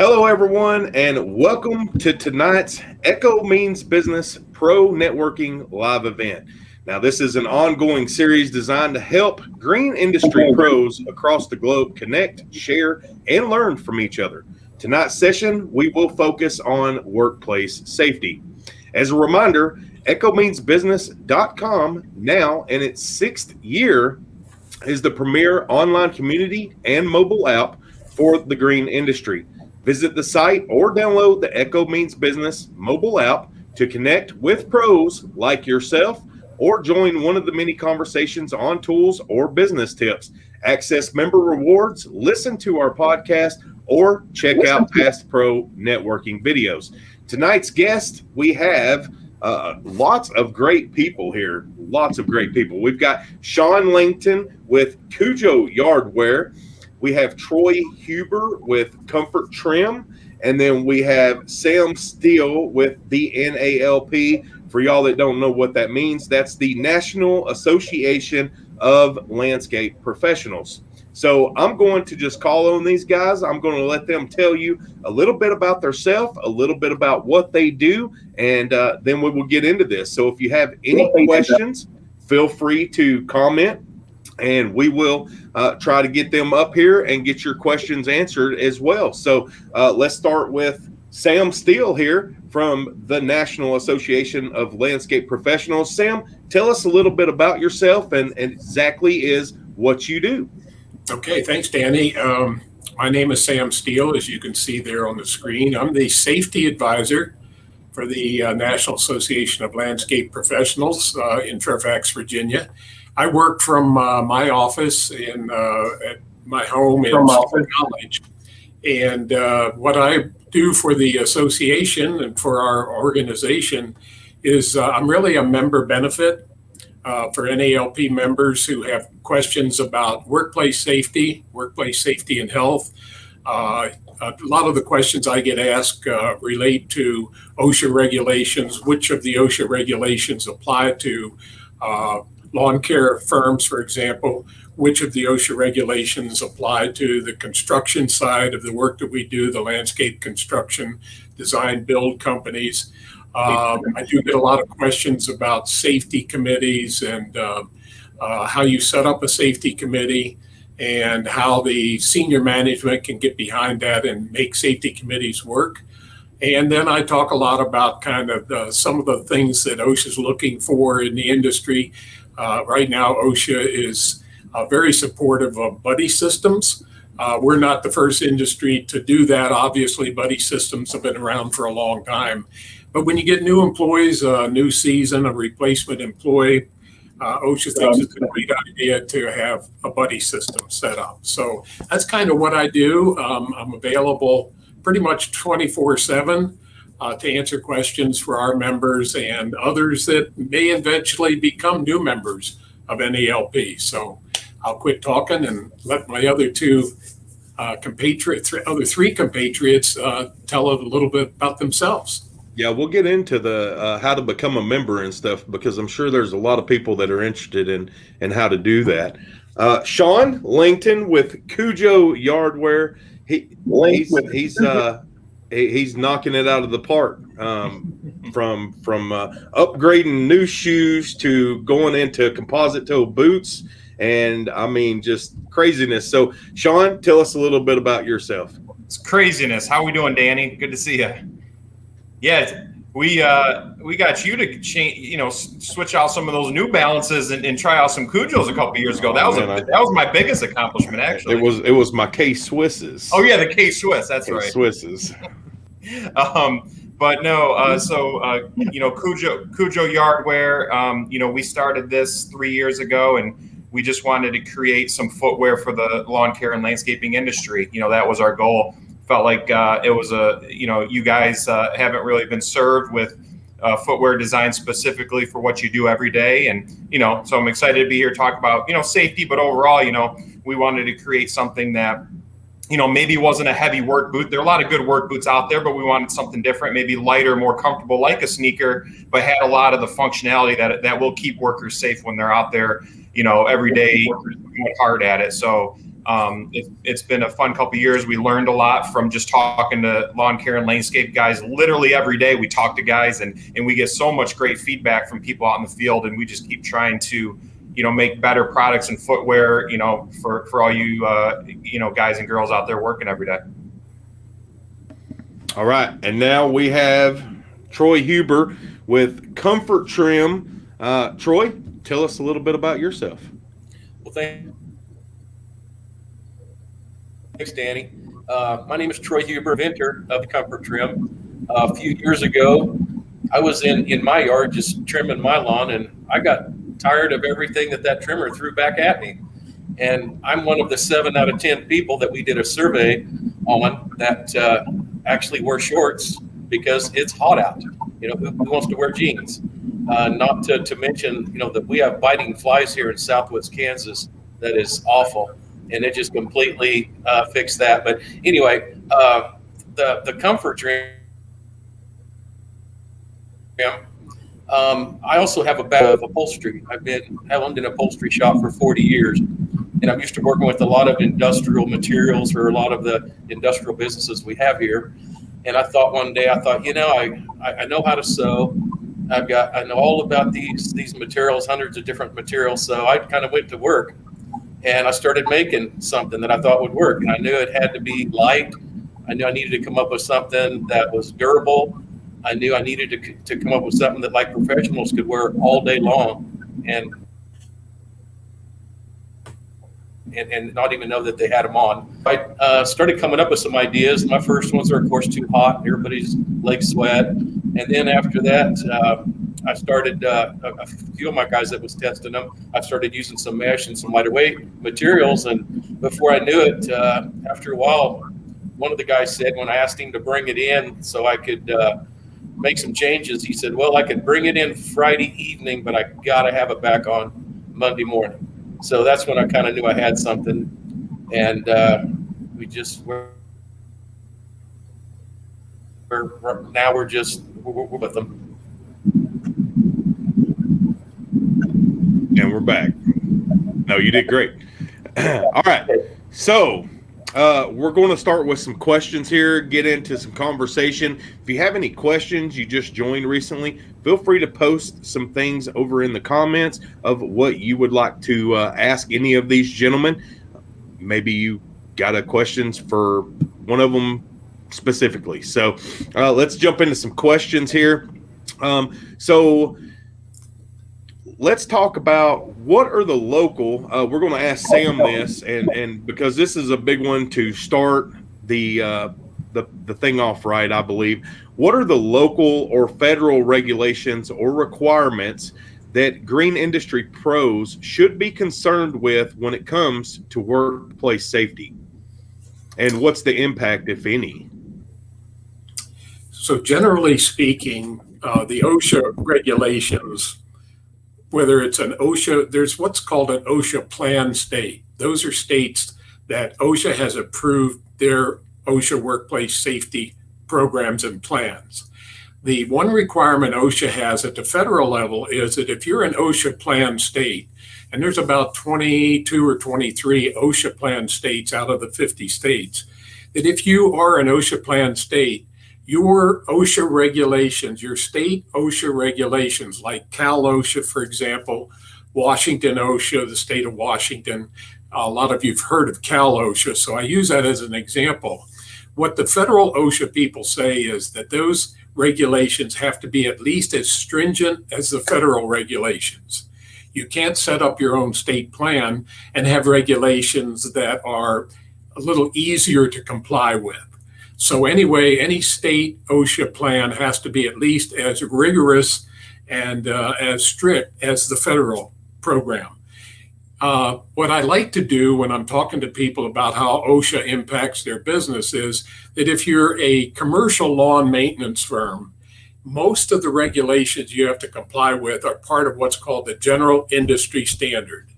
Hello, everyone, and welcome to tonight's Echo Means Business Pro Networking live event. Now, this is an ongoing series designed to help green industry pros across the globe connect, share, and learn from each other. Tonight's session, we will focus on workplace safety. As a reminder, EchoMeansBusiness.com, now in its 6th year, is the premier online community and mobile app for the green industry. Visit the site or download the Echo Means Business mobile app to connect with pros like yourself or join one of the many conversations on tools or business tips. Access member rewards, listen to our podcast, or check out past pro networking videos. Tonight's guest, we have lots of great people here. Lots of great people. We've got Shawn Langton with Kujo Yardwear. We have Troy Huber with ComfortTrim, and then we have Sam Steele with the NALP. For y'all that don't know what that means, that's the National Association of Landscape Professionals. So I'm going to just call on these guys. I'm going to let them tell you a little bit about themselves, a little bit about what they do, and then we will get into this. So if you have any questions, feel free to comment, and we will try to get them up here and get your questions answered as well. So let's start with Sam Steele here from the National Association of Landscape Professionals. Sam, tell us a little bit about yourself and exactly is what you do. Okay, thanks, Danny. My name is Sam Steele, as you can see there on the screen. I'm the safety advisor for the National Association of Landscape Professionals in Fairfax, Virginia. I work from my office at my home in College. And what I do for the association and for our organization is I'm really a member benefit for NALP members who have questions about workplace safety and health. A lot of the questions I get asked relate to OSHA regulations, which of the OSHA regulations apply to lawn care firms, for example, which of the OSHA regulations apply to the construction side of the work that we do, the landscape construction, design, build companies. I do get a lot of questions about safety committees and how you set up a safety committee and how the senior management can get behind that and make safety committees work. And then I talk a lot about kind of some of the things that OSHA is looking for in the industry. Right now, OSHA is very supportive of buddy systems. We're not the first industry to do that. Obviously, buddy systems have been around for a long time. But when you get new employees, a new season, a replacement employee, OSHA thinks it's a great idea to have a buddy system set up. So that's kind of what I do. I'm available pretty much 24/7 to answer questions for our members and others that may eventually become new members of NALP. So I'll quit talking and let my other three compatriots tell a little bit about themselves. Yeah, we'll get into the how to become a member and stuff because I'm sure there's a lot of people that are interested in how to do that. Shawn Langton with Kujo Yardwear. He's knocking it out of the park from upgrading new shoes to going into composite toe boots. And I mean, just craziness. So Shawn, tell us a little bit about yourself. It's craziness. How we doing, Danny? Good to see you. Yeah, we got you to switch out some of those New Balances and try out some Kujos a couple years ago. That was my biggest accomplishment, actually. It was my K Swisses. Oh yeah, the K Swiss. That's right. Swisses. But no. Kujo Yardwear. We started this 3 years ago, and we just wanted to create some footwear for the lawn care and landscaping industry. That was our goal. Felt like it was you guys haven't really been served with footwear design specifically for what you do every day. And, so I'm excited to be here to talk about, safety, but overall, we wanted to create something that, maybe wasn't a heavy work boot. There are a lot of good work boots out there, but we wanted something different, maybe lighter, more comfortable, like a sneaker, but had a lot of the functionality that will keep workers safe when they're out there, every day working hard at it. So, It's been a fun couple of years. We learned a lot from just talking to lawn care and landscape guys. Literally every day we talk to guys, and we get so much great feedback from people out in the field, and we just keep trying to, make better products and footwear, for all you, guys and girls out there working every day. All right. And now we have Troy Huber with ComfortTrim. Troy, tell us a little bit about yourself. Well, thanks, Danny. My name is Troy Huber, inventor of the ComfortTrim. A few years ago, I was in my yard just trimming my lawn, and I got tired of everything that trimmer threw back at me. And I'm one of the 7 out of 10 people that we did a survey on that actually wear shorts because it's hot out. Who wants to wear jeans? Not to mention, that we have biting flies here in Southwest Kansas that is awful, and it just completely fixed that. But anyway, the ComfortTrim. I also have a bag of upholstery. I've owned an upholstery shop for 40 years, and I'm used to working with a lot of industrial materials for a lot of the industrial businesses we have here. And I thought one day, I know how to sew. I know all about these materials, hundreds of different materials. So I kind of went to work, and I started making something that I thought would work. And I knew it had to be light. I knew I needed to come up with something that was durable. I knew I needed to come up with something that like professionals could wear all day long and not even know that they had them on. I started coming up with some ideas. My first ones are, of course, too hot. Everybody's legs sweat. And then after that, I started, a few of my guys that was testing them, I started using some mesh and some lighter weight materials. And before I knew it, after a while, one of the guys said, when I asked him to bring it in so I could make some changes, he said, well, I could bring it in Friday evening, but I got to have it back on Monday morning. So that's when I kind of knew I had something. And we're with them. And we're back. No, you did great. All right. So we're going to start with some questions here, get into some conversation. If you have any questions, you just joined recently, feel free to post some things over in the comments of what you would like to ask any of these gentlemen. Maybe you got a questions for one of them specifically. So let's jump into some questions here. So let's talk about what are the local, we're going to ask Sam this, and because this is a big one to start the thing off right, I believe. What are the local or federal regulations or requirements that green industry pros should be concerned with when it comes to workplace safety? And what's the impact, if any? So generally speaking, the OSHA regulations, whether it's an OSHA, there's what's called an OSHA plan state. Those are states that OSHA has approved their OSHA workplace safety programs and plans. The one requirement OSHA has at the federal level is that if you're an OSHA plan state, and there's about 22 or 23 OSHA plan states out of the 50 states, that if you are an OSHA plan state, your OSHA regulations, your state OSHA regulations, like Cal OSHA, for example, Washington OSHA, the state of Washington, a lot of you've heard of Cal OSHA, so I use that as an example. What the federal OSHA people say is that those regulations have to be at least as stringent as the federal regulations. You can't set up your own state plan and have regulations that are a little easier to comply with. So anyway, any state OSHA plan has to be at least as rigorous and as strict as the federal program. What I like to do when I'm talking to people about how OSHA impacts their business is that if you're a commercial lawn maintenance firm, most of the regulations you have to comply with are part of what's called the general industry standard.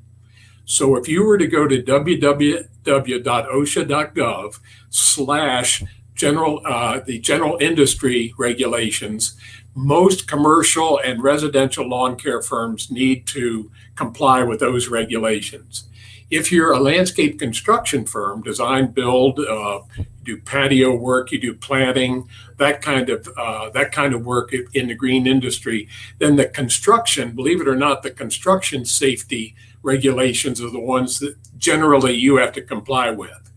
So if you were to go to www.osha.gov/the general industry regulations, most commercial and residential lawn care firms need to comply with those regulations. if you're a landscape construction firm, design, build, do patio work, you do planting, that kind of work in the green industry, then the construction, believe it or not, the construction safety regulations are the ones that generally you have to comply with.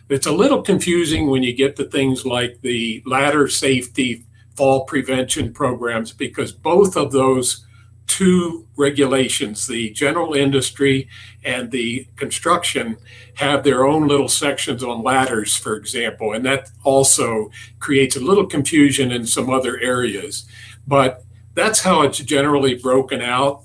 It's a little confusing when you get to things like the ladder safety, fall prevention programs, because both of those two regulations, the general industry and the construction, have their own little sections on ladders, for example, and that also creates a little confusion in some other areas. But that's how it's generally broken out.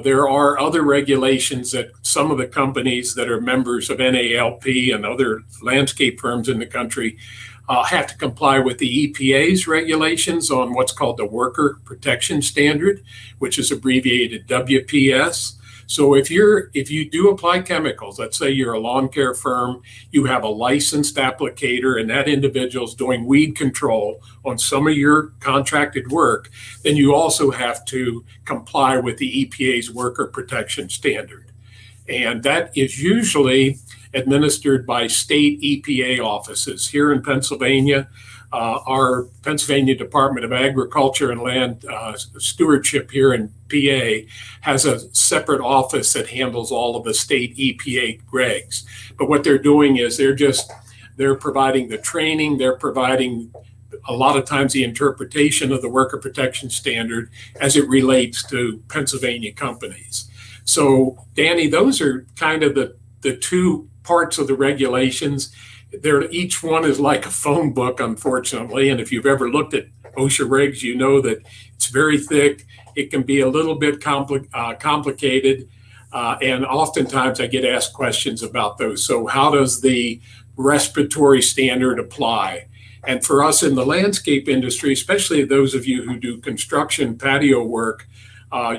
There are other regulations that some of the companies that are members of NALP and other landscape firms in the country have to comply with the EPA's regulations on what's called the Worker Protection Standard, which is abbreviated WPS. So if you do apply chemicals, let's say you're a lawn care firm, you have a licensed applicator, and that individual's doing weed control on some of your contracted work, then you also have to comply with the EPA's Worker Protection Standard. And that is usually administered by state EPA offices. Here in Pennsylvania, our Pennsylvania Department of Agriculture and Land Stewardship here in PA has a separate office that handles all of the state EPA regs. But what they're doing is they're providing the training, they're providing a lot of times the interpretation of the Worker Protection Standard as it relates to Pennsylvania companies. So Danny, those are kind of the two parts of the regulations. Each one is like a phone book, unfortunately. And if you've ever looked at OSHA regs, you know that it's very thick. It can be a little bit complicated. And oftentimes I get asked questions about those. So how does the respiratory standard apply? And for us in the landscape industry, especially those of you who do construction patio work,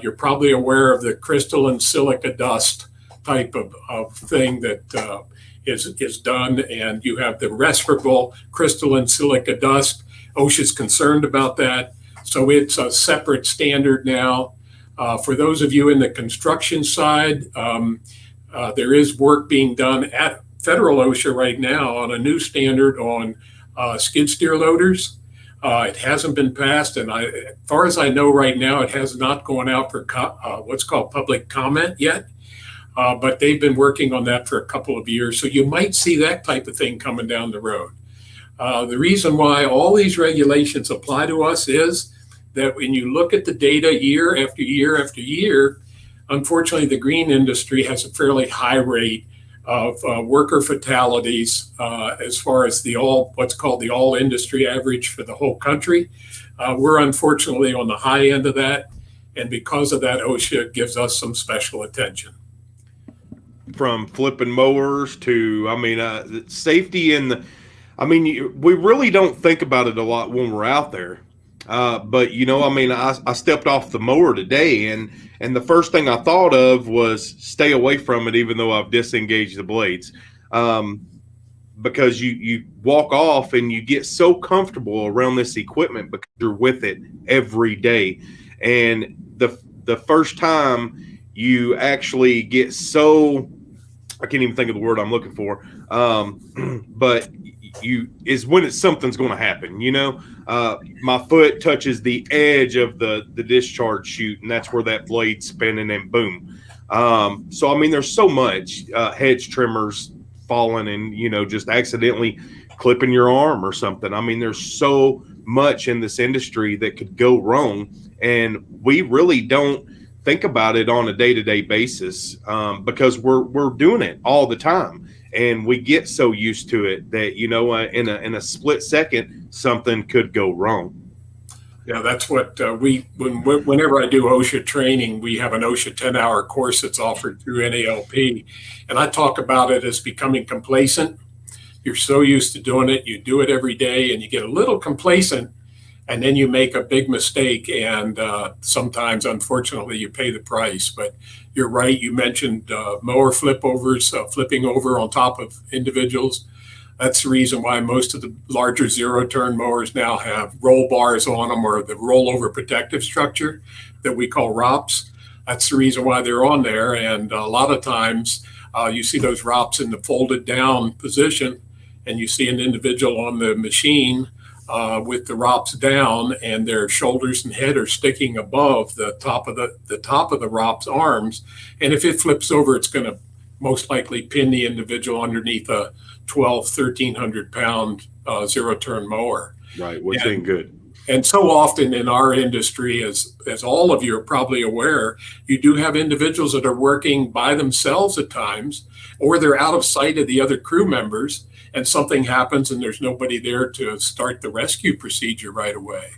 you're probably aware of the crystalline silica dust type of thing that is done, and you have the respirable crystalline silica dust. OSHA's concerned about that, so it's a separate standard now. For those of you in the construction side, there is work being done at federal OSHA right now on a new standard on skid steer loaders. It hasn't been passed, and as far as I know right now, it has not gone out for what's called public comment yet. But they've been working on that for a couple of years. So you might see that type of thing coming down the road. The reason why all these regulations apply to us is that when you look at the data year after year after year, unfortunately, the green industry has a fairly high rate of worker fatalities as far as what's called the all industry average for the whole country. We're unfortunately on the high end of that. And because of that, OSHA gives us some special attention. From flipping mowers to, safety we really don't think about it a lot when we're out there. But I stepped off the mower today and the first thing I thought of was stay away from it, even though I've disengaged the blades. Because you walk off and you get so comfortable around this equipment because you're with it every day. And the first time you actually get so, I can't even think of the word I'm looking for, but is when something's going to happen. My foot touches the edge of the discharge chute, and that's where that blade's spinning, and boom. There's so much hedge trimmers falling and just accidentally clipping your arm or something. There's so much in this industry that could go wrong, and we really don't think about it on a day-to-day basis because we're doing it all the time, and we get so used to it that in a split second something could go wrong. Yeah, that's what whenever I do OSHA training, we have an OSHA 10-hour course that's offered through NALP, and I talk about it as becoming complacent. You're so used to doing it, you do it every day, and you get a little complacent, and then you make a big mistake, and sometimes, unfortunately, you pay the price. But you're right. You mentioned mower flipovers, flipping over on top of individuals. That's the reason why most of the larger zero-turn mowers now have roll bars on them, or the rollover protective structure that we call ROPS. That's the reason why they're on there. And a lot of times You see those ROPS in the folded down position, and you see an individual on the machine with the ROPS down, and their shoulders and head are sticking above the top of the ROPS arms. And if it flips over, it's going to most likely pin the individual underneath a 1,300 pound zero-turn mower. Right, which ain't good. And so often in our industry, as all of you are probably aware, you do have individuals that are working by themselves at times, or they're out of sight of the other crew members, and something happens and there's nobody there to start the rescue procedure right away.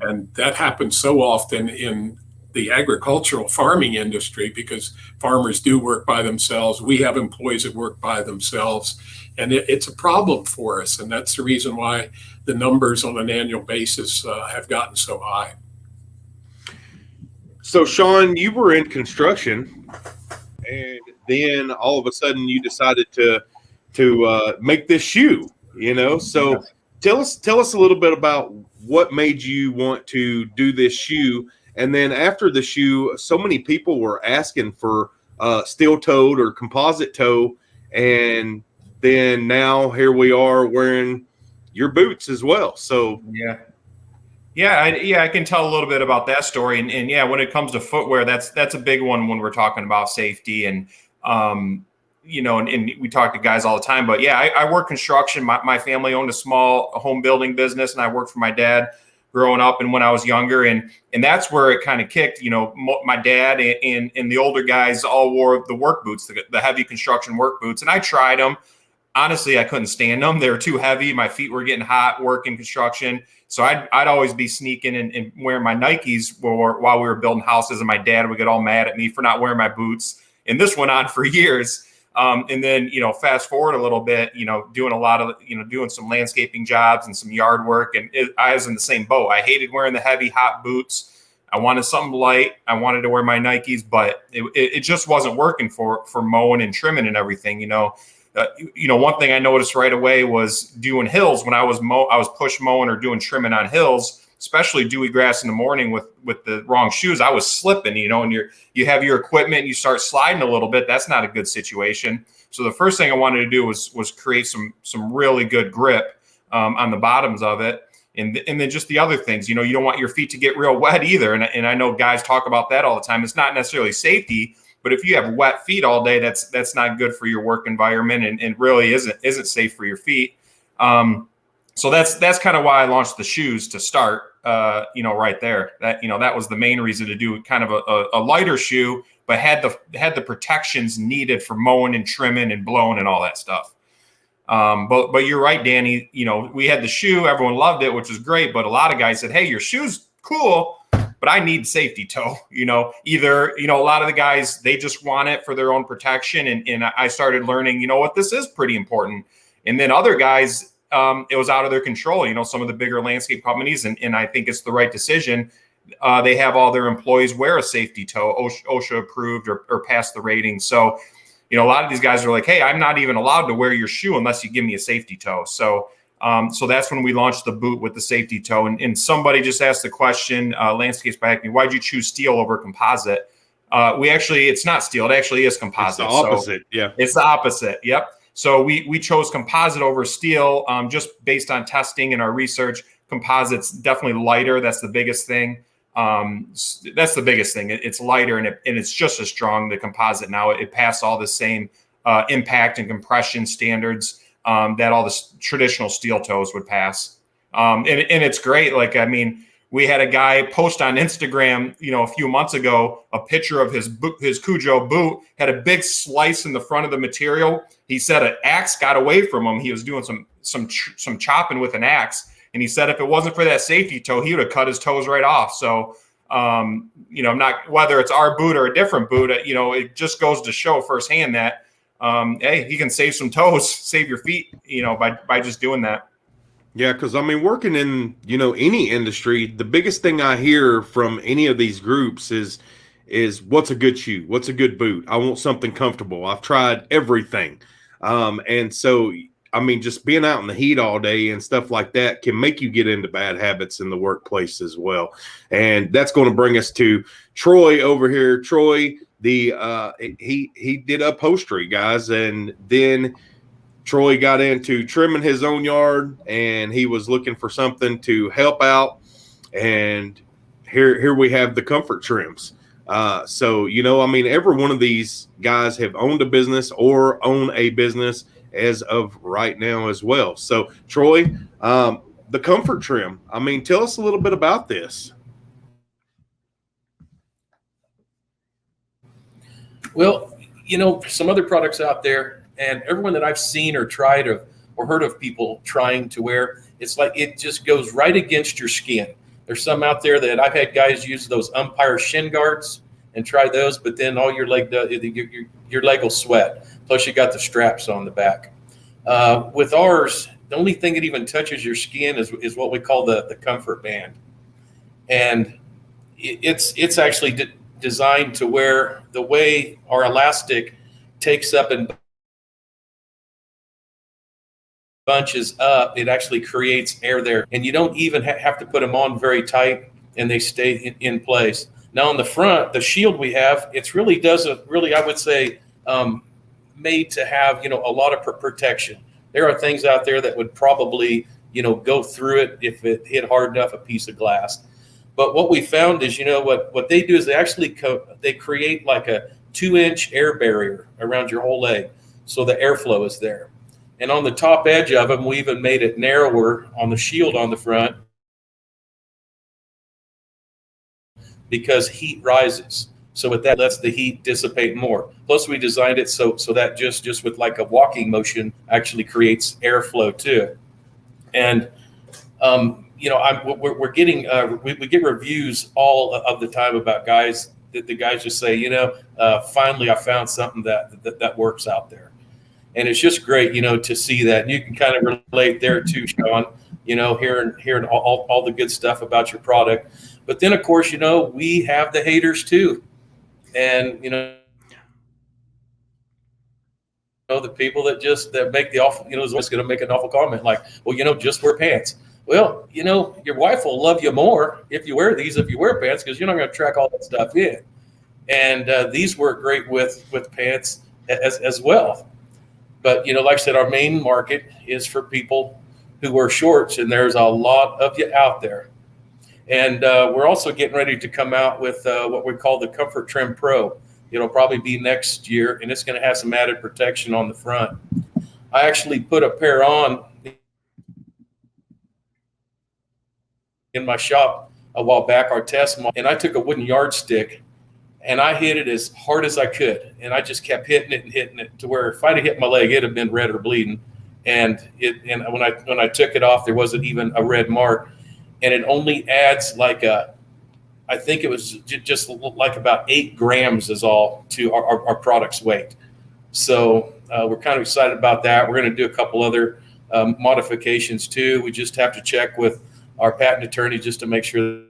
And that happens so often in the agricultural farming industry, because farmers do work by themselves. We have employees that work by themselves, and it's a problem for us. And that's the reason why the numbers on an annual basis have gotten so high. So, Shawn, you were in construction, and then all of a sudden you decided to make this shoe, So tell us a little bit about what made you want to do this shoe. And then after the shoe, so many people were asking for steel-toed or composite toe, and then now here we are wearing your boots as well. So I can tell a little bit about that story. And yeah, when it comes to footwear, that's a big one when we're talking about safety. And and we talk to guys all the time. But yeah, I work construction. My family owned a small home building business, and I worked for my dad growing up and when I was younger. And that's where it kind of kicked. My dad and the older guys all wore the work boots, the heavy construction work boots. And I tried them. Honestly, I couldn't stand them. They were too heavy. My feet were getting hot working construction. So I'd always be sneaking and wearing my Nikes while we were building houses, and my dad would get all mad at me for not wearing my boots. And this went on for years. And then, fast forward a little bit, doing a lot of, doing some landscaping jobs and some yard work. And I was in the same boat. I hated wearing the heavy, hot boots. I wanted something light. I wanted to wear my Nikes, but it just wasn't working for mowing and trimming and everything, one thing I noticed right away was doing hills. When I was push mowing or doing trimming on hills, especially dewy grass in the morning with the wrong shoes, I was slipping, and you have your equipment and you start sliding a little bit. That's not a good situation. So the first thing I wanted to do was create some really good grip on the bottoms of it. And then just the other things, you don't want your feet to get real wet either. And I know guys talk about that all the time. It's not necessarily safety, but if you have wet feet all day, that's not good for your work environment, and really isn't safe for your feet. So that's kind of why I launched the shoes to start. Right there. That was the main reason to do kind of a lighter shoe, but had the protections needed for mowing and trimming and blowing and all that stuff. But you're right, Danny. We had the shoe, everyone loved it, which was great. But a lot of guys said, "Hey, your shoe's cool, but I need safety toe." Either a lot of the guys, they just want it for their own protection, and I started learning, this is pretty important. And then other guys, it was out of their control. Some of the bigger landscape companies, and I think it's the right decision. They have all their employees wear a safety toe, OSHA approved or pass the rating. So, a lot of these guys are like, "Hey, I'm not even allowed to wear your shoe unless you give me a safety toe." So that's when we launched the boot with the safety toe. And somebody just asked the question, Landscapes by Acme, why'd you choose steel over composite? It's not steel. It actually is composite. It's the opposite. So yeah. It's the opposite. Yep. So we chose composite over steel just based on testing and our research. Composite's definitely lighter. That's the biggest thing. It's lighter and it's just as strong, the composite. Now it passed all the same impact and compression standards that all the traditional steel toes would pass. And it's great. We had a guy post on Instagram, a few months ago, a picture of his Kujo boot, had a big slice in the front of the material. He said an axe got away from him. He was doing some chopping with an axe. And he said if it wasn't for that safety toe, he would have cut his toes right off. So, not whether it's our boot or a different boot, it just goes to show firsthand that, hey, he can save some toes, save your feet, by just doing that. Yeah, because working in any industry, the biggest thing I hear from any of these groups is what's a good shoe, what's a good boot. I want something comfortable. I've tried everything, and so just being out in the heat all day and stuff like that can make you get into bad habits in the workplace as well. And that's going to bring us to Troy over here. Troy, he did upholstery, guys, and then Troy got into trimming his own yard, and he was looking for something to help out. And here we have the comfort trims. So, I mean, every one of these guys have owned a business or own a business as of right now as well. So, Troy, the comfort trim, I mean, tell us a little bit about this. Well, some other products out there, and everyone that I've seen or tried or heard of people trying to wear, it's like it just goes right against your skin. There's some out there that I've had guys use those umpire shin guards and try those, but then all your leg will sweat. Plus, you got the straps on the back. With ours, the only thing that even touches your skin is what we call the comfort band, and it's actually designed to where the way our elastic takes up and bunches up, it actually creates air there, and you don't even have to put them on very tight, and they stay in place. Now on the front, the shield we have, it's really I would say made to have a lot of protection. There are things out there that would probably go through it if it hit hard enough, a piece of glass. But what we found is, what they do is they actually they create like a 2-inch air barrier around your whole leg, so the airflow is there. And on the top edge of them, we even made it narrower on the shield on the front because heat rises. So with that, lets the heat dissipate more. Plus, we designed it so that just with like a walking motion actually creates airflow too. And we're getting we get reviews all of the time about guys that the guys just say, finally I found something that works out there. And it's just great, to see that. And you can kind of relate there too, Shawn, hearing all the good stuff about your product. But then, of course, we have the haters too. And, the people that make the awful, is always going to make an awful comment like, well, just wear pants. Well, your wife will love you more if you wear these, if you wear pants, because you're not going to track all that stuff in. And these work great with pants as well. But, like I said, our main market is for people who wear shorts, and there's a lot of you out there. And we're also getting ready to come out with what we call the ComfortTrim Pro. It'll probably be next year, and it's going to have some added protection on the front. I actually put a pair on in my shop a while back, our test model, and I took a wooden yardstick and I hit it as hard as I could, and I just kept hitting it to where if I'd have hit my leg, it'd have been red or bleeding. And when I took it off, there wasn't even a red mark, and it only adds I think it was just like about 8 grams is all to our product's weight. So we're kind of excited about that. We're going to do a couple other modifications too. We just have to check with our patent attorney just to make sure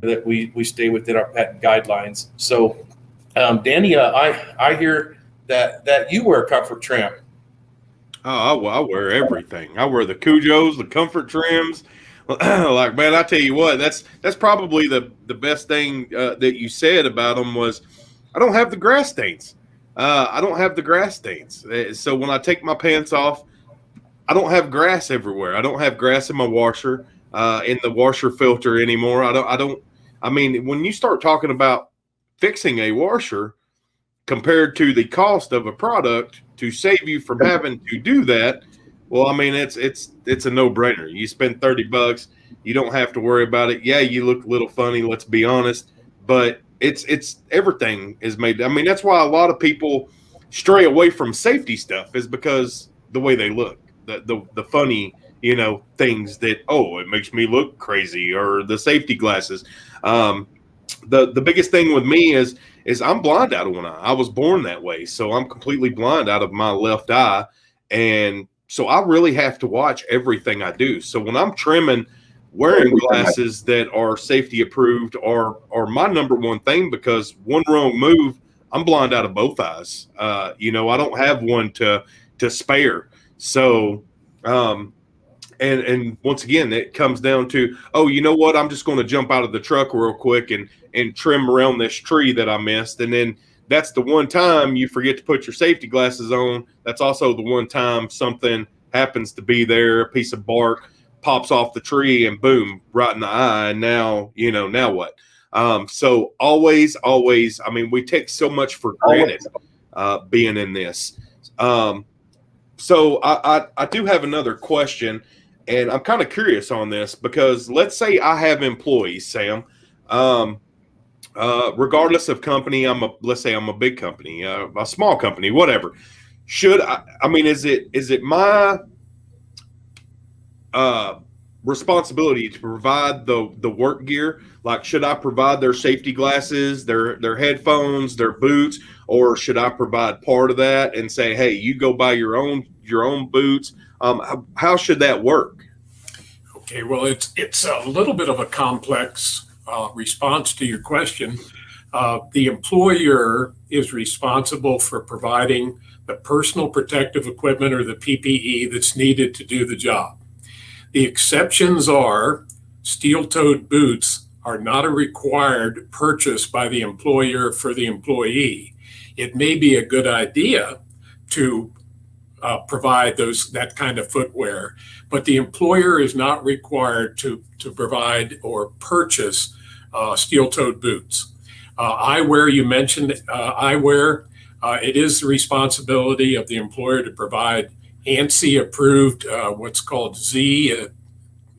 that we stay within our patent guidelines. So, Danny, I hear that you wear ComfortTrim. Oh, I wear everything. I wear the Kujos, the comfort trims. Like, man, I tell you what, that's probably the best thing that you said about them was I don't have the grass stains. I don't have the grass stains. So when I take my pants off, I don't have grass everywhere. I don't have grass in my washer, in the washer filter anymore. I mean, when you start talking about fixing a washer compared to the cost of a product to save you from having to do that, well, I mean, it's a no-brainer. You spend $30, you don't have to worry about it. Yeah, you look a little funny, let's be honest, but it's everything is made. I mean, that's why a lot of people stray away from safety stuff is because the way they look, the funny, things that, it makes me look crazy, or the safety glasses. The biggest thing with me is I'm blind out of one eye. I was born that way, so I'm completely blind out of my left eye, and so I really have to watch everything I do. So when I'm trimming, wearing glasses that are safety approved are my number one thing, because one wrong move, I'm blind out of both eyes. I don't have one to spare. So And once again, it comes down to, oh, you know what? I'm just going to jump out of the truck real quick and trim around this tree that I missed. And then that's the one time you forget to put your safety glasses on. That's also the one time something happens to be there, a piece of bark pops off the tree and boom, right in the eye. And now, now what? So always, I mean, we take so much for granted being in this. So I do have another question, and I'm kind of curious on this because let's say I have employees, Sam. Regardless of company, let's say I'm a big company, a small company, whatever. Should I mean, is it my responsibility to provide the work gear? Like, should I provide their safety glasses, their headphones, their boots, or should I provide part of that and say, hey, you go buy your own boots? How should that work? Okay, well, it's a little bit of a complex response to your question. The employer is responsible for providing the personal protective equipment or the PPE that's needed to do the job. The exceptions are steel-toed boots are not a required purchase by the employer for the employee. It may be a good idea to provide that kind of footwear, but the employer is not required to provide or purchase steel-toed boots. Eyewear, you mentioned eyewear. It is the responsibility of the employer to provide ANSI approved, what's called Z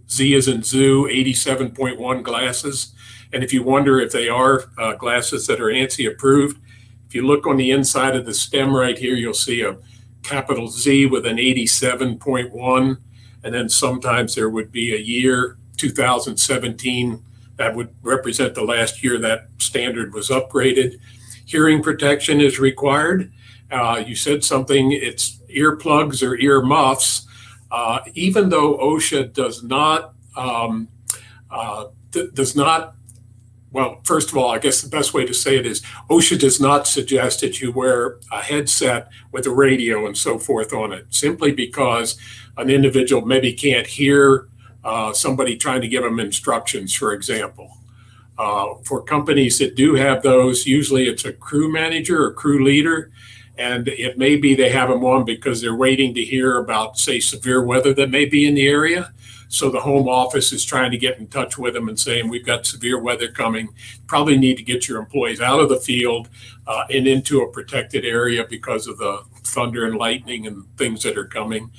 as in zoo, 87.1 glasses. And if you wonder if they are glasses that are ANSI approved, if you look on the inside of the stem right here, you'll see a capital Z with an 87.1. And then sometimes there would be a year, 2017, that would represent the last year that standard was upgraded. Hearing protection is required. You said something, it's earplugs or ear muffs. Even though OSHA does not, well, first of all, I guess the best way to say it is OSHA does not suggest that you wear a headset with a radio and so forth on it, simply because an individual maybe can't hear somebody trying to give them instructions, for example. For companies that do have those, usually it's a crew manager or crew leader, and it may be they have them on because they're waiting to hear about, say, severe weather that may be in the area. So the home office is trying to get in touch with them and saying, we've got severe weather coming. Probably need to get your employees out of the field and into a protected area because of the thunder and lightning and things that are coming.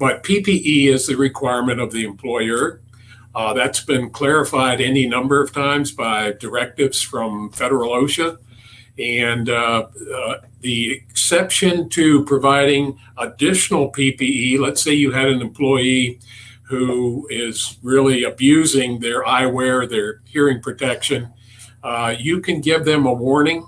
But PPE is the requirement of the employer. That's been clarified any number of times by directives from federal OSHA. And the exception to providing additional PPE, let's say you had an employee who is really abusing their eyewear, their hearing protection, you can give them a warning.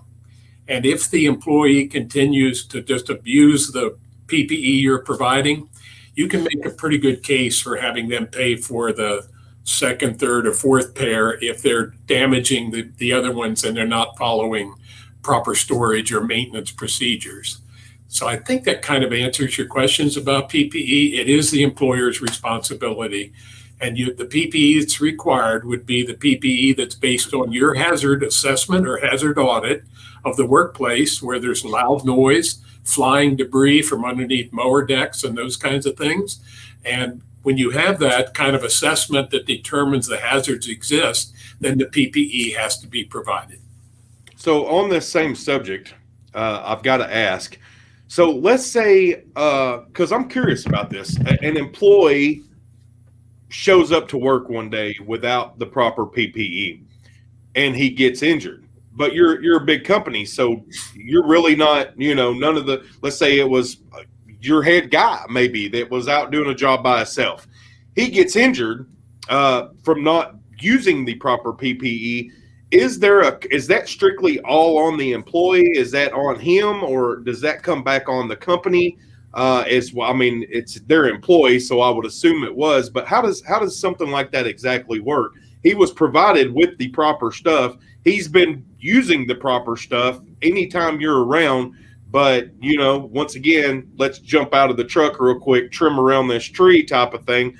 And if the employee continues to just abuse the PPE you're providing, you can make a pretty good case for having them pay for the second, third, or fourth pair if they're damaging the other ones and they're not following proper storage or maintenance procedures. So I think that kind of answers your questions about PPE. It is the employer's responsibility. And the PPE that's required would be the PPE that's based on your hazard assessment or hazard audit of the workplace, where there's loud noise, flying debris from underneath mower decks and those kinds of things. And when you have that kind of assessment that determines the hazards exist, then the PPE has to be provided. So on this same subject, I've got to ask. So let's say, because I'm curious about this, an employee shows up to work one day without the proper PPE, and he gets injured. But you're a big company, so you're really not, none of the. Let's say it was your head guy maybe that was out doing a job by himself. He gets injured from not using the proper PPE. Is that strictly all on the employee? Is that on him, or does that come back on the company? As well, I mean, it's their employee, so I would assume it was. But how does something like that exactly work? He was provided with the proper stuff. He's been using the proper stuff anytime you're around. But once again, let's jump out of the truck real quick, trim around this tree type of thing.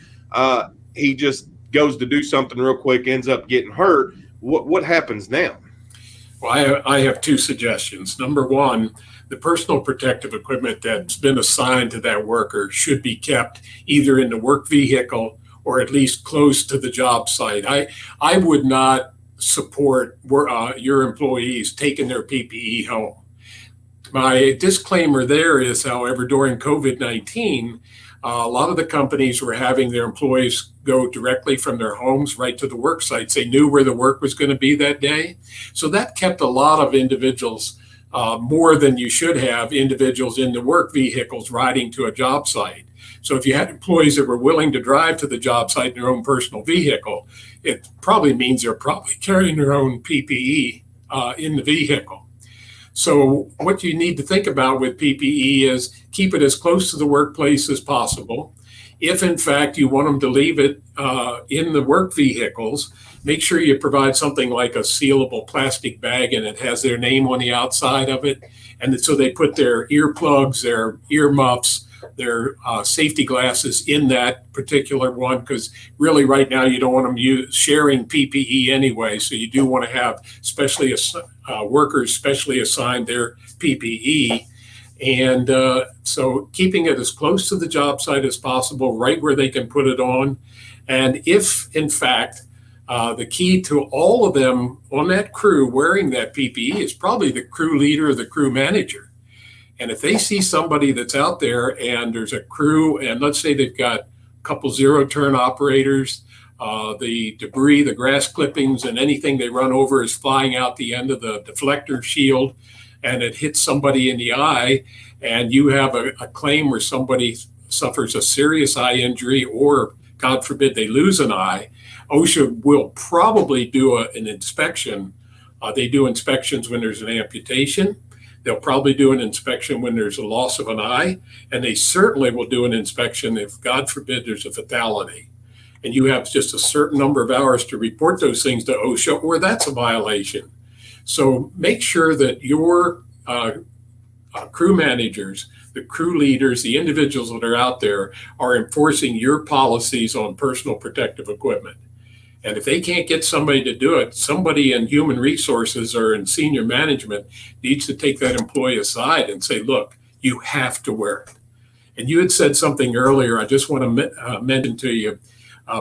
He just goes to do something real quick, ends up getting hurt. What happens now? Well, I have two suggestions. Number one, the personal protective equipment that's been assigned to that worker should be kept either in the work vehicle or at least close to the job site. I would not support your employees taking their PPE home. My disclaimer there is, however, during COVID-19, a lot of the companies were having their employees go directly from their homes right to the work sites. They knew where the work was going to be that day. So that kept a lot of individuals, more than you should have, individuals in the work vehicles riding to a job site. So if you had employees that were willing to drive to the job site in their own personal vehicle, it probably means they're probably carrying their own PPE in the vehicle. So what you need to think about with PPE is keep it as close to the workplace as possible. If in fact you want them to leave it in the work vehicles, make sure you provide something like a sealable plastic bag and it has their name on the outside of it. And so they put their earplugs, their ear muffs, their safety glasses in that particular one, because really right now you don't want them sharing PPE anyway. So you do want to have workers specially assigned their PPE. And so keeping it as close to the job site as possible, right where they can put it on. And if in fact, the key to all of them on that crew wearing that PPE is probably the crew leader or the crew manager. And if they see somebody that's out there and there's a crew, and let's say they've got a couple zero-turn operators, the debris, the grass clippings, and anything they run over is flying out the end of the deflector shield, and it hits somebody in the eye, and you have a claim where somebody suffers a serious eye injury, or God forbid they lose an eye, OSHA will probably do an inspection. They do inspections when there's an amputation. They'll probably do an inspection when there's a loss of an eye, and they certainly will do an inspection if, God forbid, there's a fatality. And you have just a certain number of hours to report those things to OSHA, or that's a violation. So make sure that your crew managers, the crew leaders, the individuals that are out there are enforcing your policies on personal protective equipment. And if they can't get somebody to do it, somebody in human resources or in senior management needs to take that employee aside and say, look, you have to wear it. And you had said something earlier, I just want to mention to you,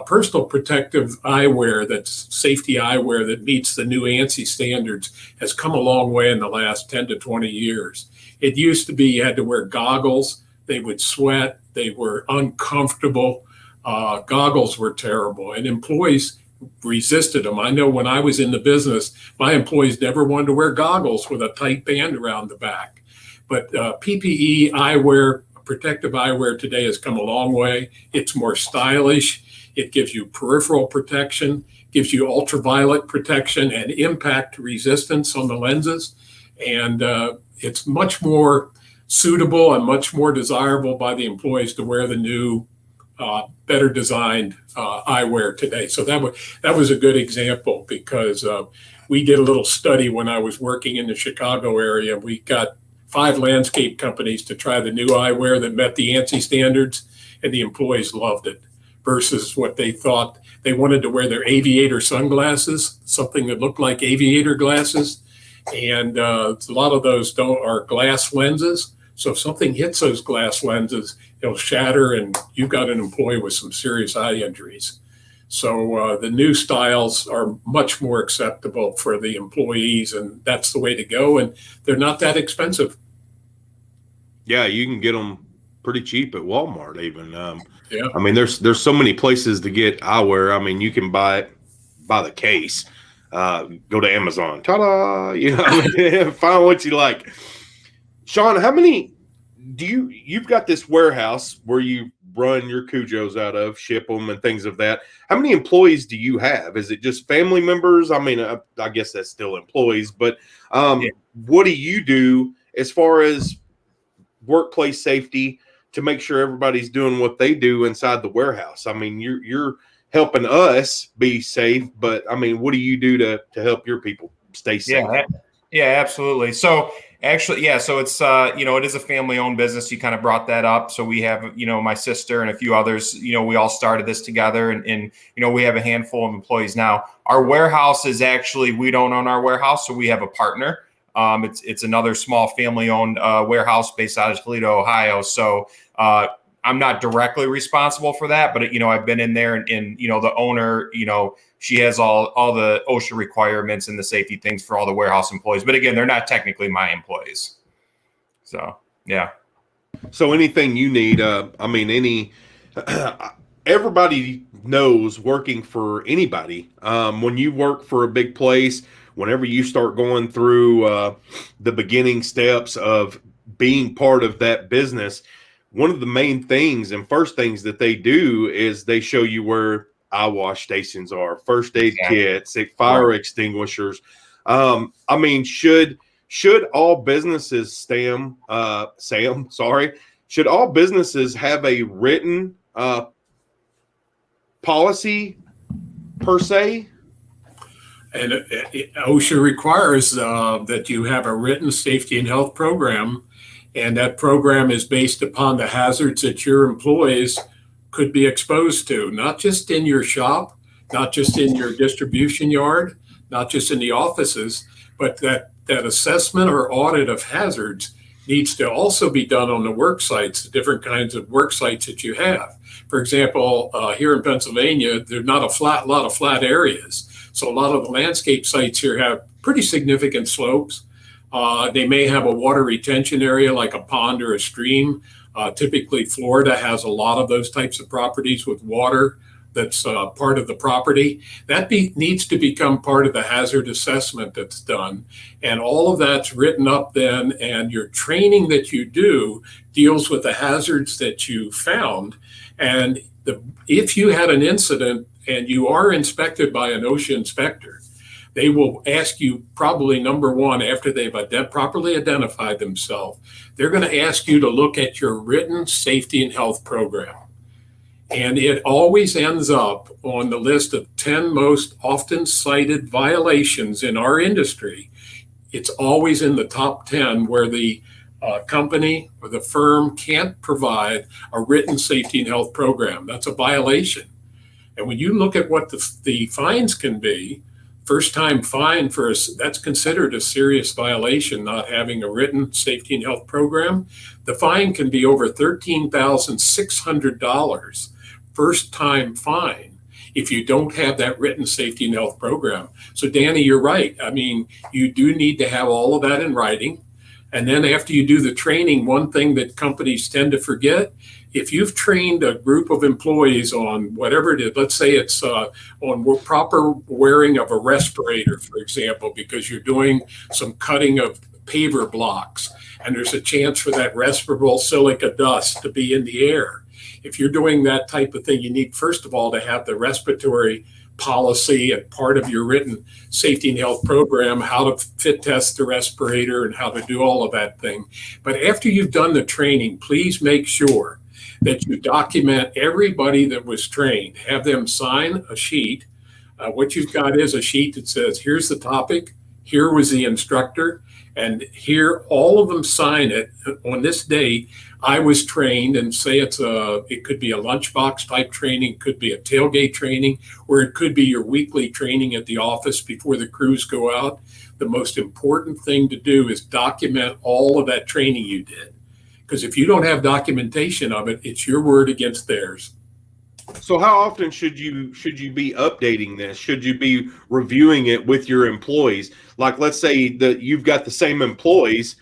personal protective eyewear, that's safety eyewear that meets the new ANSI standards, has come a long way in the last 10 to 20 years. It used to be you had to wear goggles, they would sweat, they were uncomfortable, goggles were terrible, and employees resisted them. I know when I was in the business, my employees never wanted to wear goggles with a tight band around the back. But PPE eyewear, protective eyewear today has come a long way. It's more stylish. It gives you peripheral protection, gives you ultraviolet protection and impact resistance on the lenses. And it's much more suitable and much more desirable by the employees to wear the new better designed eyewear today. So that was a good example, because we did a little study when I was working in the Chicago area. We got 5 landscape companies to try the new eyewear that met the ANSI standards, and the employees loved it, versus what they thought. They wanted to wear their aviator sunglasses, something that looked like aviator glasses. And a lot of those are glass lenses. So if something hits those glass lenses, it'll shatter, and you've got an employee with some serious eye injuries. So the new styles are much more acceptable for the employees, and that's the way to go. And they're not that expensive. Yeah, you can get them pretty cheap at Walmart even. Yeah. I mean, there's so many places to get eyewear. I mean, you can buy it by the case. Go to Amazon. Ta-da! You know, find what you like. Shawn, how many you've got this warehouse where you run your Kujos out of, ship them and things of that. How many employees do you have? Is it just family members? I mean, I guess that's still employees, but what do you do as far as workplace safety to make sure everybody's doing what they do inside the warehouse? I mean, you're helping us be safe, but I mean, what do you do to help your people stay safe? Yeah, absolutely. So Actually, yeah. So it's, it is a family-owned business. You kind of brought that up. So we have, my sister and a few others, we all started this together, and we have a handful of employees now. Our warehouse is actually, we don't own our warehouse, so we have a partner. It's another small family-owned warehouse based out of Toledo, Ohio. So I'm not directly responsible for that, but I've been in there, and the owner, she has all the OSHA requirements and the safety things for all the warehouse employees. But again, they're not technically my employees. So, yeah. So anything you need, everybody knows working for anybody. When you work for a big place, whenever you start going through the beginning steps of being part of that business, one of the main things and first things that they do is they show you where eye wash stations are, first aid kits, fire extinguishers. Should all businesses, should all businesses have a written policy per se? And OSHA requires that you have a written safety and health program, and that program is based upon the hazards that your employees could be exposed to, not just in your shop, not just in your distribution yard, not just in the offices, but that assessment or audit of hazards needs to also be done on the work sites, the different kinds of work sites that you have. For example, here in Pennsylvania, there's not a lot of flat areas. So a lot of the landscape sites here have pretty significant slopes. They may have a water retention area like a pond or a stream. Typically, Florida has a lot of those types of properties with water that's part of the property. That needs to become part of the hazard assessment that's done. And all of that's written up then, and your training that you do deals with the hazards that you found. And if you had an incident and you are inspected by an OSHA inspector, they will ask you probably, number one, after they've properly identified themselves, they're going to ask you to look at your written safety and health program. And it always ends up on the list of 10 most often cited violations in our industry. It's always in the top 10 where the company or the firm can't provide a written safety and health program. That's a violation. And when you look at what the fines can be, first time fine that's considered a serious violation, not having a written safety and health program. The fine can be over $13,600 first time fine if you don't have that written safety and health program. So Danny, you're right. You do need to have all of that in writing. And then after you do the training, one thing that companies tend to forget, if you've trained a group of employees on whatever it is, let's say it's on proper wearing of a respirator, for example, because you're doing some cutting of paver blocks, and there's a chance for that respirable silica dust to be in the air. If you're doing that type of thing, you need, first of all, to have the respiratory policy and part of your written safety and health program, how to fit test the respirator and how to do all of that thing. But after you've done the training, please make sure that you document everybody that was trained. Have them sign a sheet. What you've got is a sheet that says, here's the topic, here was the instructor, and here all of them sign it. On this date, I was trained, and say it could be a lunchbox type training, could be a tailgate training, or it could be your weekly training at the office before the crews go out. The most important thing to do is document all of that training you did. Because if you don't have documentation of it, it's your word against theirs. So how often should you be updating this? Should you be reviewing it with your employees? Like, let's say that you've got the same employees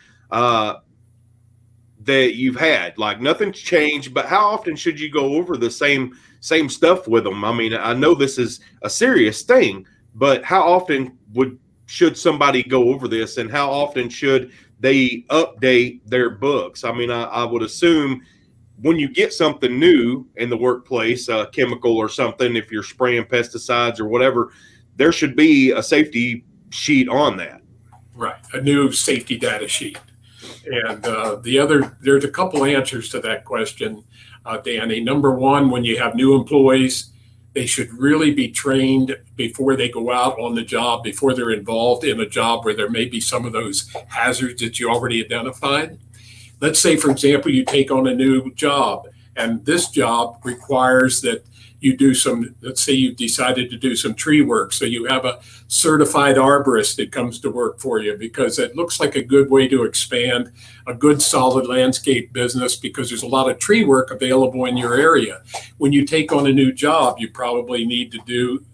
that you've had, like nothing's changed, but how often should you go over the same stuff with them? I know this is a serious thing, but how often should somebody go over this, and how often should they update their books? I would assume when you get something new in the workplace, a chemical or something, if you're spraying pesticides or whatever, there should be a safety sheet on that. Right, a new safety data sheet. And there's a couple answers to that question, Danny. Number one, when you have new employees, They should really be trained before they go out on the job, before they're involved in a job where there may be some of those hazards that you already identified. Let's say, for example, you take on a new job, and this job requires that you do some, let's say you've decided to do some tree work. So you have a certified arborist that comes to work for you, because it looks like a good way to expand a good solid landscape business, because there's a lot of tree work available in your area. When you take on a new job, you probably need to do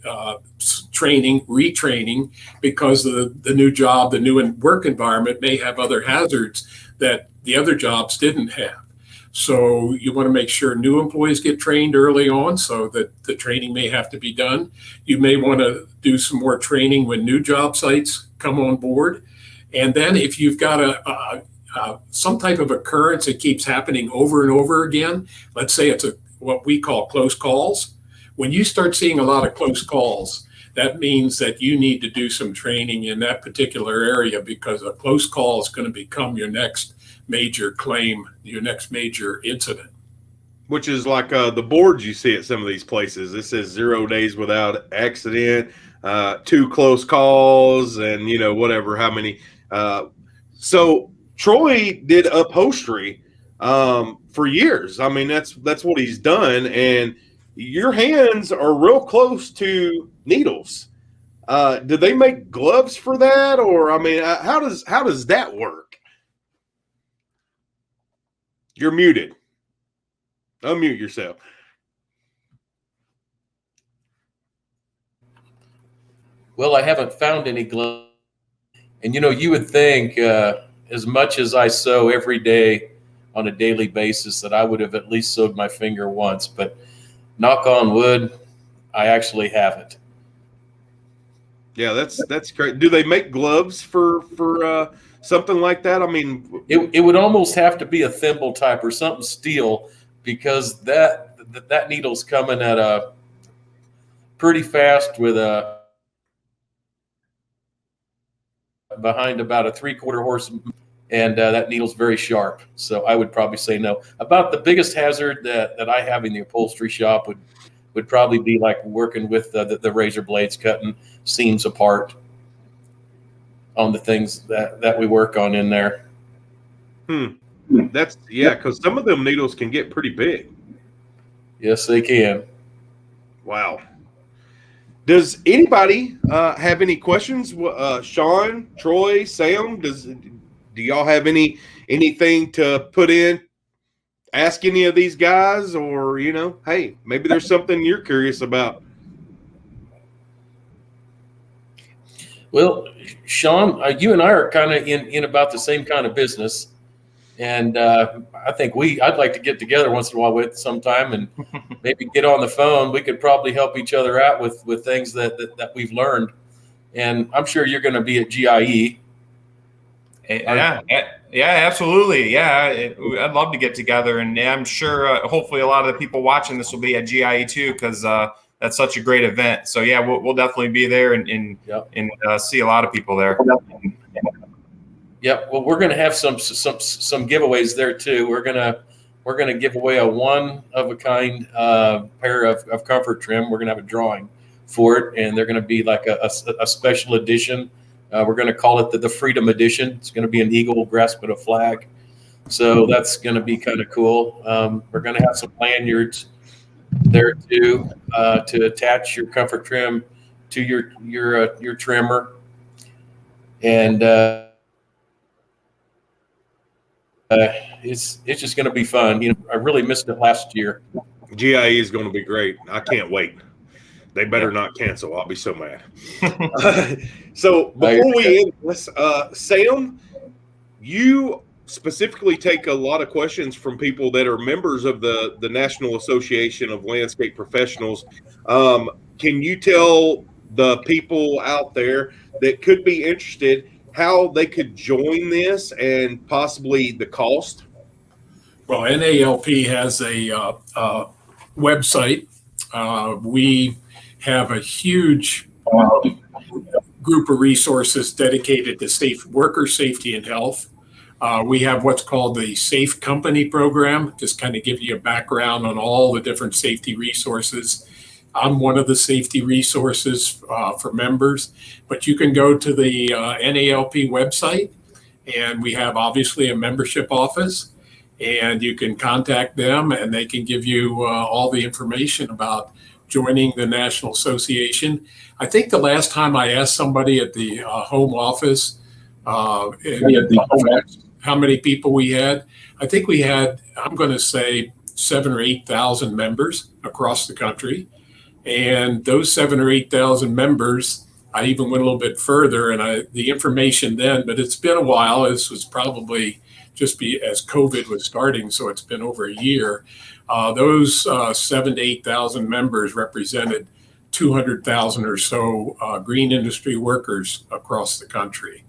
training, retraining, because the new job, the new work environment may have other hazards that the other jobs didn't have. So you want to make sure new employees get trained early on, so that the training may have to be done. You may want to do some more training when new job sites come on board. And then if you've got some type of occurrence that keeps happening over and over again, let's say it's what we call close calls. When you start seeing a lot of close calls, that means that you need to do some training in that particular area, because a close call is going to become your next major claim, your next major incident. Which is like the boards you see at some of these places. It says 0 days without accident, 2 close calls, and whatever, how many. So Troy did upholstery for years. I mean, that's what he's done, and your hands are real close to needles. Do they make gloves for that, or I mean, how does that work? You're muted. Unmute yourself. Well, I haven't found any gloves. And you would think, as much as I sew every day on a daily basis, that I would have at least sewed my finger once. But knock on wood, I actually haven't. Yeah, that's great. Do they make gloves for something like that? I mean, it would almost have to be a thimble type or something steel, because that needle's coming at a pretty fast with a behind about a 3/4 horse, and that needle's very sharp. So I would probably say no. About the biggest hazard that I have in the upholstery shop would probably be like working with the razor blades, cutting seams apart on the things that we work on in there. That's because some of them needles can get pretty big. Yes, they can. Wow. Does anybody have any questions? Shawn, Troy, Sam, do y'all have anything to put in? Ask any of these guys, or hey, maybe there's something you're curious about. Well, Shawn, you and I are kind of in about the same kind of business, and I think I'd like to get together once in a while with sometime and maybe get on the phone. We could probably help each other out with things that we've learned, and I'm sure you're going to be at GIE. Yeah, absolutely. Yeah, I'd love to get together, and I'm sure hopefully a lot of the people watching this will be at GIE too, because that's such a great event. So yeah, we'll definitely be there and see a lot of people there. Yep. Well, we're going to have some giveaways there too. We're going to give away a one of a kind pair of ComfortTrim. We're going to have a drawing for it, and they're going to be like a special edition. We're going to call it the Freedom Edition. It's going to be an eagle grasping a flag. So that's going to be kind of cool. We're going to have some lanyards there too to attach your ComfortTrim to your trimmer. And it's just going to be fun. I really missed it last year. GIE is going to be great. I can't wait. They better not cancel. I'll be so mad. So before we end this, Sam, you specifically take a lot of questions from people that are members of the National Association of Landscape Professionals. Can you tell the people out there that could be interested how they could join this and possibly the cost? Well, NALP has a website. We have a huge group of resources dedicated to worker safety and health. We have what's called the Safe Company program, just kind of give you a background on all the different safety resources. I'm one of the safety resources for members, but you can go to the NALP website, and we have obviously a membership office, and you can contact them and they can give you all the information about joining the National Association. I think the last time I asked somebody at the home office how many people we had, I think we had, I'm going to say 7,000 or 8,000 members across the country. And those 7,000 or 8,000 members, I even went a little bit further, and the information then, but it's been a while. This was probably just as COVID was starting, so it's been over a year. Those 7,000 to 8,000 members represented 200,000 or so green industry workers across the country.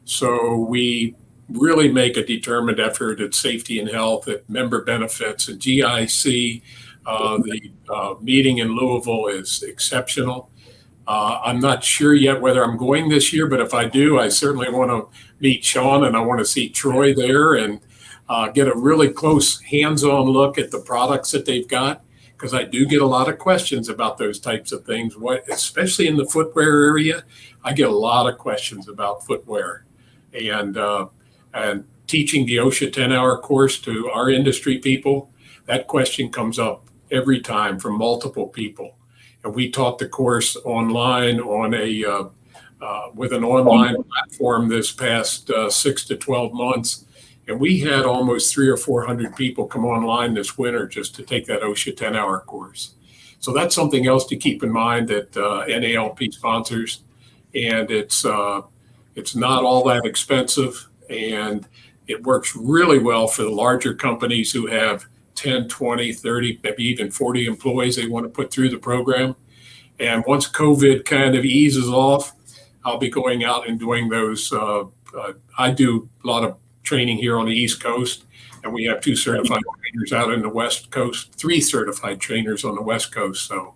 So we really make a determined effort at safety and health, at member benefits, and GIC. The meeting in Louisville is exceptional. I'm not sure yet whether I'm going this year, but if I do, I certainly want to meet Shawn, and I want to see Troy there and get a really close hands-on look at the products that they've got, because I do get a lot of questions about those types of things. Especially in the footwear area, I get a lot of questions about footwear, and teaching the OSHA 10-hour course to our industry people, that question comes up every time from multiple people. And we taught the course online on with an online platform this past 6 to 12 months. And we had almost 300 or 400 people come online this winter just to take that OSHA 10-hour course. So that's something else to keep in mind that NALP sponsors. And it's not all that expensive. And it works really well for the larger companies who have 10, 20, 30, maybe even 40 employees they want to put through the program. And once COVID kind of eases off, I'll be going out and doing those. I do a lot of training here on the East Coast, and we have 2 certified trainers out in the West Coast, 3 certified trainers on the West Coast. So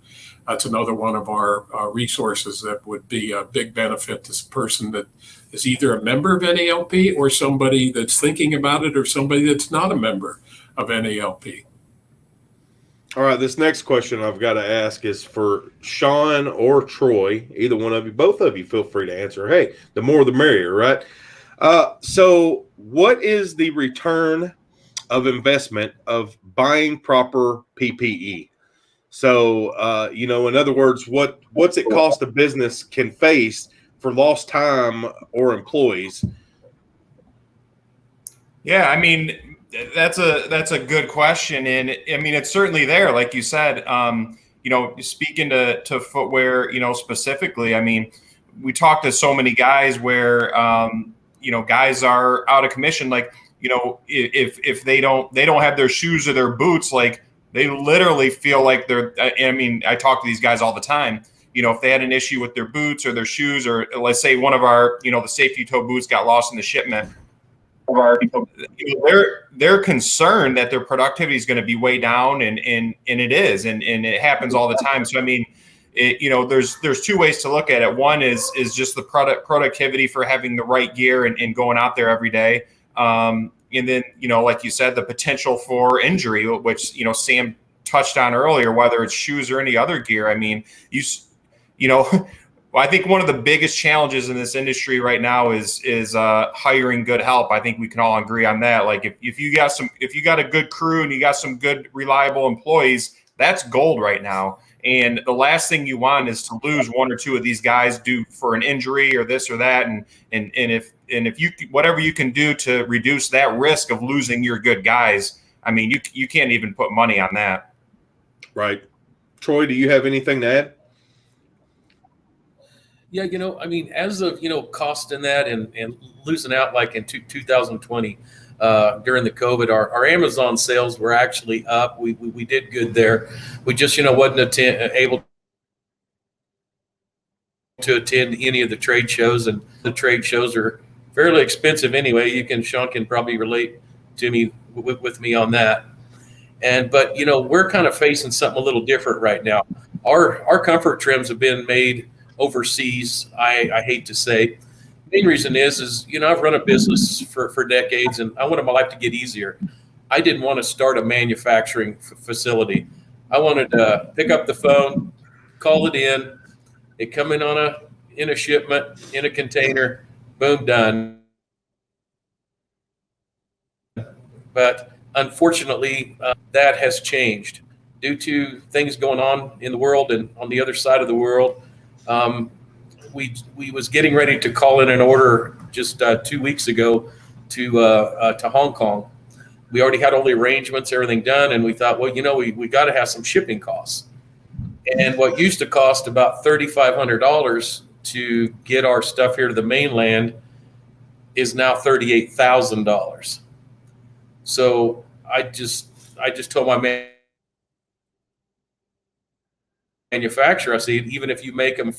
that's another one of our resources that would be a big benefit to this person that is either a member of NALP or somebody that's thinking about it or somebody that's not a member of NALP. All right, this next question I've got to ask is for Shawn or Troy, either one of you, both of you feel free to answer. Hey, the more the merrier, right? So what is the return of investment of buying proper PPE? So, in other words, what's it cost a business can face for lost time or employees? Yeah, I mean, that's a good question, and I mean it's certainly there, like you said. Speaking to footwear, specifically, I mean, we talk to so many guys where guys are out of commission. Like, if they don't have their shoes or their boots, like they literally feel like they're. I mean, I talk to these guys all the time. If they had an issue with their boots or their shoes, or let's say one of our, the safety toe boots got lost in the shipment. They're concerned that their productivity is going to be way down, and it is, and it happens all the time. So I mean, there's 2 ways to look at it. One is just the productivity for having the right gear and going out there every day, and then like you said, the potential for injury, which Sam touched on earlier, whether it's shoes or any other gear. I mean, I think one of the biggest challenges in this industry right now is hiring good help. I think we can all agree on that. Like if you got a good crew and you got some good reliable employees, that's gold right now. And the last thing you want is to lose 1 or 2 of these guys due for an injury or this or that. And if you whatever you can do to reduce that risk of losing your good guys, I mean you can't even put money on that. Right. Troy, do you have anything to add? Yeah, I mean, as of, costing that and losing out like in 2020 during the COVID, our Amazon sales were actually up. We did good there. We just, wasn't able to attend any of the trade shows, and the trade shows are fairly expensive anyway. Shawn can probably relate to me with me on that. But we're kind of facing something a little different right now. Our comfort trims have been made overseas, I hate to say. The main reason is I've run a business for decades, and I wanted my life to get easier. I didn't want to start a manufacturing facility. I wanted to pick up the phone, call it in. It come in in a shipment, in a container, boom, done. But unfortunately, that has changed due to things going on in the world and on the other side of the world. We was getting ready to call in an order just 2 weeks ago to Hong Kong. We already had all the arrangements, everything done, and we thought, well, we got to have some shipping costs. And what used to cost about $3,500 to get our stuff here to the mainland is now $38,000. So I just told my manufacturer, I said, even if you make them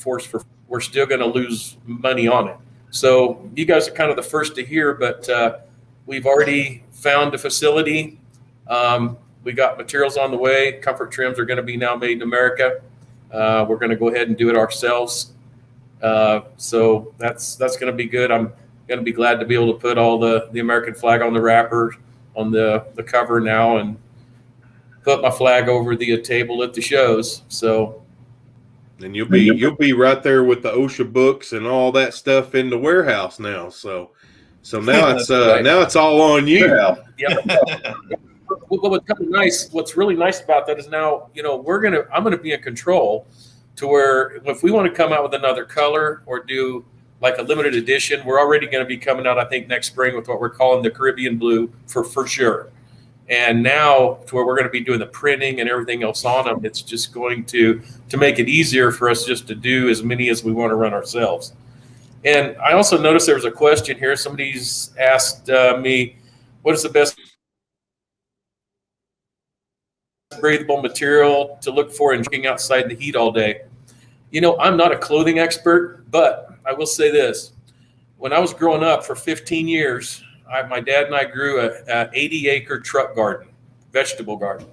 we're still going to lose money on it. So you guys are kind of the first to hear, but we've already found a facility. We got materials on the way. Comfort trims are going to be now made in America. We're going to go ahead and do it ourselves. So that's going to be good. I'm going to be glad to be able to put all the American flag on the wrapper, on the cover now, and put my flag over the table at the shows. So, and you'll be right there with the OSHA books and all that stuff in the warehouse now. So now it's right. Now it's all on you. Yeah. What's really nice about that is now, I'm gonna be in control to where if we want to come out with another color or do like a limited edition, we're already going to be coming out, I think, next spring with what we're calling the Caribbean blue for sure. And now to where we're going to be doing the printing and everything else on them, it's just going to make it easier for us just to do as many as we want to run ourselves. And I also noticed there was a question here. Somebody's asked me, what is the best breathable material to look for in working outside in the heat all day? I'm not a clothing expert, but I will say this. When I was growing up for 15 years, my dad and I grew a 80-acre truck garden, vegetable garden.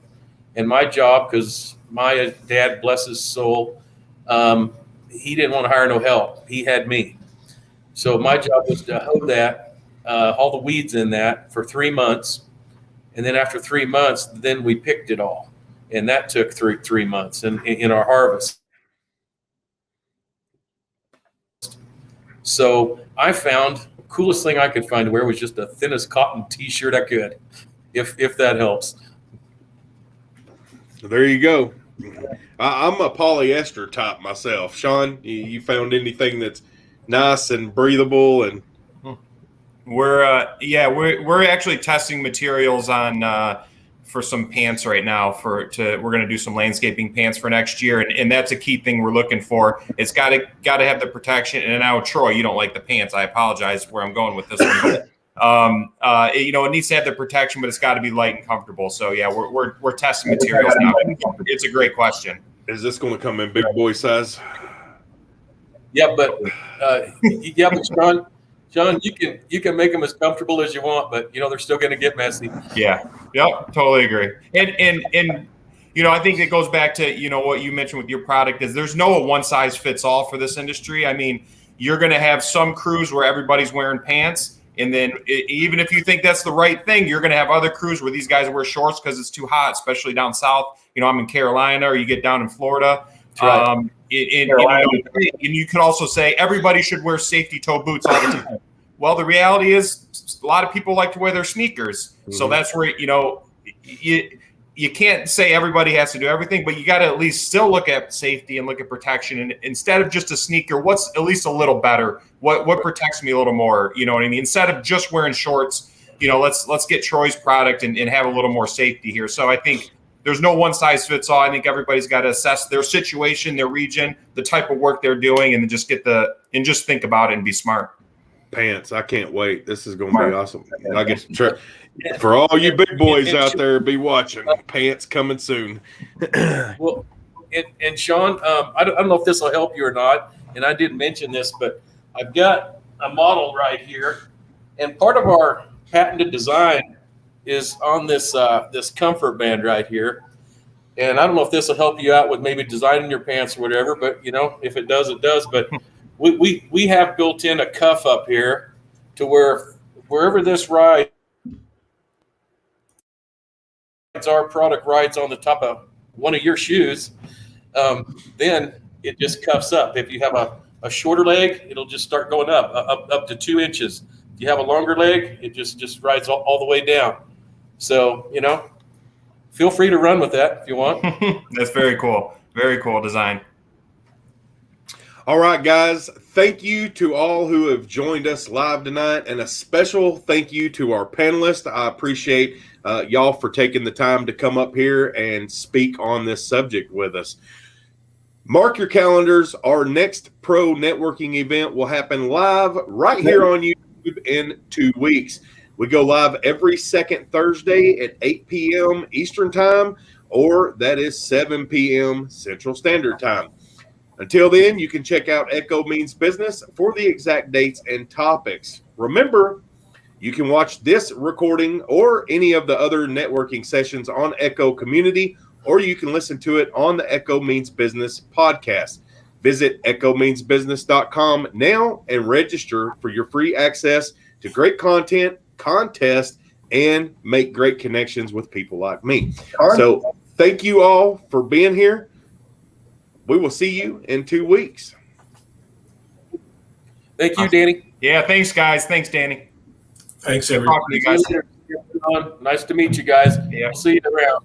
And my job, because my dad, bless his soul, he didn't want to hire no help. He had me. So my job was to hoe that, all the weeds in that for 3 months. And then after 3 months, then we picked it all. And that took 3 months in our harvest. So I found the coolest thing I could find to wear was just the thinnest cotton T-shirt I could, if that helps. There you go. I'm a polyester type myself. Shawn, you found anything that's nice and breathable? And we're actually testing materials on for some pants right now. We're going to do some landscaping pants for next year, and that's a key thing we're looking for. It's got to have the protection. And now, Troy, you don't like the pants. I apologize where I'm going with this one. It needs to have the protection, but it's got to be light and comfortable. So yeah, we're testing materials now. It's a great question. Is this going to come in big boy size? Yeah, but Shawn, you can make them as comfortable as you want, but they're still going to get messy. Yeah. Yep. Totally agree. And I think it goes back to what you mentioned with your product is there's no one size fits all for this industry. I mean, you're going to have some crews where everybody's wearing pants, and then even if you think that's the right thing, you're going to have other crews where these guys wear shorts because it's too hot, especially down south. I'm in Carolina, or you get down in Florida. Right. And you could also say everybody should wear safety toe boots all the time. Well, the reality is a lot of people like to wear their sneakers. Mm-hmm. So that's where, you can't say everybody has to do everything, but you got to at least still look at safety and look at protection. And instead of just a sneaker, what's at least a little better? What protects me a little more? You know what I mean? Instead of just wearing shorts, let's get Troy's product and have a little more safety here. So I think there's no one size fits all. I think everybody's got to assess their situation, their region, the type of work they're doing, and just just think about it and be smart. Pants. I can't wait. This is going to be awesome. I get to try. For all you big boys out there, be watching. Pants coming soon. Well, and Shawn, I don't know if this will help you or not, and I didn't mention this, but I've got a model right here, and part of our patented design is on this comfort band right here. And I don't know if this will help you out with maybe designing your pants or whatever, but if it does, it does. But we have built in a cuff up here to where wherever this rides, our product rides on the top of one of your shoes, then it just cuffs up. If you have a shorter leg, it'll just start going up to 2 inches. If you have a longer leg, it just rides all the way down. So, feel free to run with that if you want. That's very cool. Very cool design. All right, guys. Thank you to all who have joined us live tonight, and a special thank you to our panelists. I appreciate y'all for taking the time to come up here and speak on this subject with us. Mark your calendars. Our next pro networking event will happen live right here on YouTube in 2 weeks. We go live every second Thursday at 8 p.m. Eastern Time, or that is 7 p.m. Central Standard Time. Until then, you can check out Echo Means Business for the exact dates and topics. Remember, you can watch this recording or any of the other networking sessions on Echo Community, or you can listen to it on the Echo Means Business podcast. Visit echomeansbusiness.com now and register for your free access to great content, contests, and make great connections with people like me. So thank you all for being here. We will see you in 2 weeks. Thank you, Danny. Yeah, thanks, guys. Thanks, Danny. Thanks, everybody. Talk to you guys. Nice to meet you guys. Yeah. See you around.